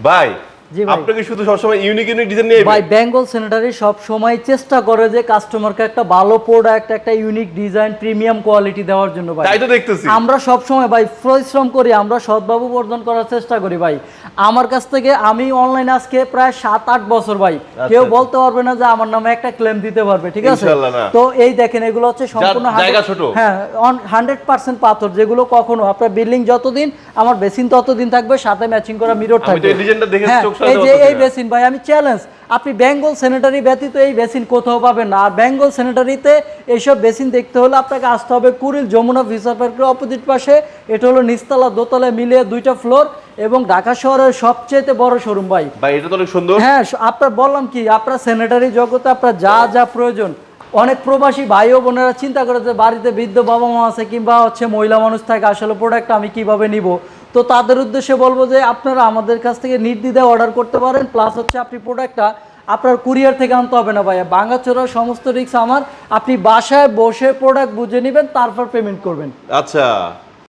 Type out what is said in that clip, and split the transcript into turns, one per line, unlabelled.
ভাই
জি ভাই।
আপনাকে শুধু সবসময় ইউনিক ইউনিক ডিজাইন নিয়ে
ভাই বেঙ্গল স্যানিটারি সব সময় চেষ্টা করে যে কাস্টমারকে একটা ভালো প্রোডাক্ট, একটা ইউনিক ডিজাইন, প্রিমিয়াম কোয়ালিটি দেওয়ার জন্য ভাই।
তাই তো দেখতেছি।
আমরা সব সময় ভাই পরিশ্রম করি, আমরা সদ্ভাব উপার্জন করার চেষ্টা করি ভাই। আমার কাছ থেকে আমি অনলাইনে আজকে প্রায় 7-8 বছর ভাই, কেউ বলতে পারবে না যে আমার নামে একটা ক্লেম দিতে পারবে, ঠিক আছে?
ইনশাআল্লাহ না।
তো এই দেখেন এগুলো হচ্ছে সম্পূর্ণ
জায়গা ছোট।
হ্যাঁ 100% পাথর, যেগুলো কখনো আপনার বিল্ডিং যতদিন, আমার বেসিন ততদিন থাকবে, সাথে ম্যাচিং করা মিরর
আমি
থাকবে।
তো এই ডিজাইনটা দেখে
হ্যাঁ,
চোখ
এই
সরাতে
যে এই
পারতেছি না।
বেসিন ভাই আমি চ্যালেঞ্জ, আপনি বেঙ্গল স্যানিটারি ব্যতীত এই বেসিন কোথাও পাবেন না। আর বেঙ্গল স্যানিটারিতে এইসব বেসিন দেখতে হলে আপনাকে আসতে হবে কুড়িল যমুনা ফিশার পার্কের অপোজিট পাশে। এটা হলো নিচতলা দোতলা মিলিয়ে 2টা ফ্লোর এবং ঢাকা শহরের সবচেয়ে বড় শোরুম ভাই।
ভাই এটা তো অনেক সুন্দর।
হ্যাঁ, আপনার বললাম কি, আপনার স্যানিটারি জগতে আপনার যা যা প্রয়োজন, অনেক প্রবাসী ভাই ও বোনেরা চিন্তা করে যে বাড়িতে বৃদ্ধ বাবা মা আছে কিংবা হচ্ছে মহিলা মানুষ থাকে, আসলে প্রোডাক্ট আমি কিভাবে নিব। তো তাদের উদ্দেশ্যে বলবো যে আপনারা আমাদের কাছ থেকে নির্দ্বিধায় অর্ডার করতে পারেন। প্লাস হচ্ছে আপনি প্রোডাক্টটা আপনার কুরিয়ার থেকে আনতে হবে না ভাইয়া, ভাঙাচোরার সমস্ত রিস্ক আমার। আপনি বাসায় বসে প্রোডাক্ট বুঝে নেবেন, তারপর পেমেন্ট করবেন।
আচ্ছা